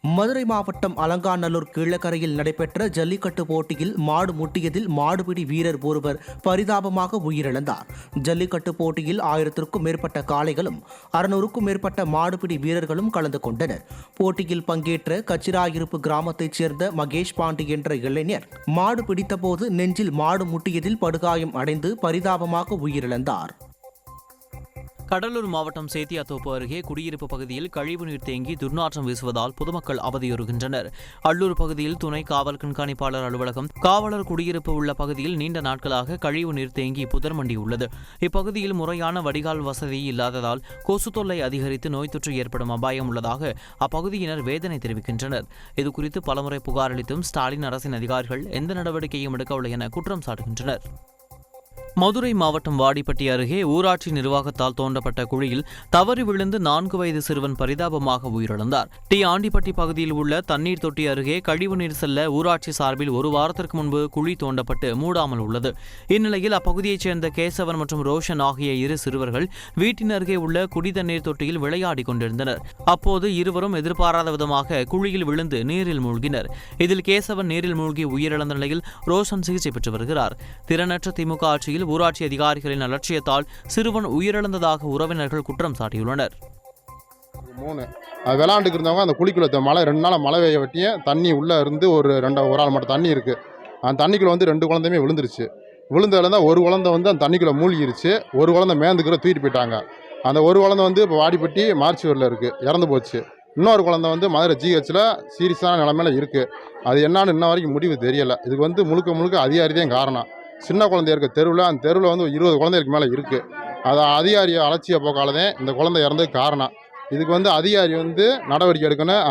மதுரை மாவட்டம் அலங்காநல்லூர் கீழக்கரையில் நடைபெற்ற ஜல்லிக்கட்டு போட்டியில் மாடு முட்டியதில் மாடுபிடி வீரர் ஒருவர் பரிதாபமாக உயிரிழந்தார். ஜல்லிக்கட்டு போட்டியில் 1000க்கும் மேற்பட்ட காளைகளும் 600க்கும் மேற்பட்ட மாடுபிடி வீரர்களும் கலந்து கொண்டனர். போட்டியில் பங்கேற்ற கச்சிராயிருப்பு கிராமத்தைச் சேர்ந்த மகேஷ் பாண்டி என்ற இளைஞர் மாடு பிடித்தபோது நெஞ்சில் மாடு முட்டியதில் படுகாயம் அடைந்து பரிதாபமாக உயிரிழந்தார். கடலூர் மாவட்டம் சேத்தியாத்தோப்பு அருகே குடியிருப்பு பகுதியில் கழிவுநீர் தேங்கி துர்நாற்றம் வீசுவதால் பொதுமக்கள் அவதியுறுகின்றனர். அள்ளூர் பகுதியில் துணை காவல் கண்காணிப்பாளர் அலுவலகம், காவலர் குடியிருப்பு உள்ள பகுதியில் நீண்ட நாட்களாக கழிவுநீர் தேங்கி புதர்மண்டி உள்ளது. இப்பகுதியில் முறையான வடிகால் வசதி இல்லாததால் கொசு தொல்லை அதிகரித்து நோய் தொற்று ஏற்படும் அபாயம் உள்ளதாக அப்பகுதியினர் வேதனை தெரிவிக்கின்றனர். இதுகுறித்து பலமுறை புகார் அளித்தும் ஸ்டாலின் அரசின் அதிகாரிகள் எந்த நடவடிக்கையும் எடுக்கவில்லை என குற்றம் சாட்டுகின்றனர். மதுரை மாவட்டம் வாடிப்பட்டி அருகே ஊராட்சி நிர்வாகத்தால் தோண்டப்பட்ட குழியில் தவறி விழுந்து 4 வயது சிறுவன் பரிதாபமாக உயிரிழந்தார். ஆண்டிப்பட்டி பகுதியில் உள்ள தண்ணீர் தொட்டி அருகே கழிவுநீர் செல்ல ஊராட்சி சார்பில் 1 வாரத்திற்கு முன்பு குழி தோண்டப்பட்டு மூடாமல் உள்ளது. இந்நிலையில் அப்பகுதியைச் சேர்ந்த கேசவன் மற்றும் ரோஷன் ஆகிய 2 சிறுவர்கள் வீட்டின் அருகே உள்ள குடிதண்ணீர் தொட்டியில் விளையாடிக் கொண்டிருந்தனர். அப்போது இருவரும் எதிர்பாராத விதமாக குழியில் விழுந்து நீரில் மூழ்கினர். இதில் கேசவன் நீரில் மூழ்கி உயிரிழந்த நிலையில் ரோஷன் சிகிச்சை பெற்று வருகிறார். திறனற்ற திமுக ஆட்சியில் ஊராட்சி அதிகாரிகளின் அலட்சியத்தால் சிறுவன் உயிரிழந்ததாக உறவினர்கள் குற்றம் சாட்டியுள்ளனர். விளையாண்டுக்கு இருந்தவங்க அந்த குழிக்குள்ள மழை 2 நாள் மழை பெய்ய வெட்டிய தண்ணி உள்ளே இருந்து ஒரு ஆள் மட்டும் தண்ணி இருக்குது. அந்த தண்ணிக்குள்ள வந்து 2 குழந்தையுமே விழுந்துருச்சு. விழுந்ததுல ஒரு குழந்தை வந்து அந்த தண்ணிக்குள்ள மூழ்கிருச்சு. ஒரு குழந்தை மேந்துக்குள்ள தூக்கிட்டு போயிட்டாங்க. அந்த ஒரு குழந்தை வந்து இப்போ வாடிப்பட்டி மார்ச்சுவரில் இருக்குது, இறந்து போச்சு. இன்னொரு குழந்தை வந்து மதுரை ஜிஹெச்சில் சீரியஸான நிலைமையில இருக்குது. அது என்னான்னு இன்ன வரைக்கும் முடிவு தெரியலை. இதுக்கு வந்து முழுக்க அதிகாரி தான் காரணம். சின்ன குழந்தை இருக்க தெருவில், அந்த தெருவில் வந்து 20 குழந்தைக்கு மேலே இருக்குது. அதை அதிகாரியை அலட்சிய போக்காலதான் இந்த குழந்தை இறந்ததுக்கு காரணம். இதுக்கு வந்து அதிகாரி வந்து நடவடிக்கை எடுக்கணும்.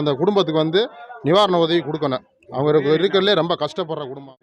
அந்த குடும்பத்துக்கு வந்து நிவாரண உதவி கொடுக்கணும். அவங்க இருக்கிறதுலே ரொம்ப கஷ்டப்படுற குடும்பம்.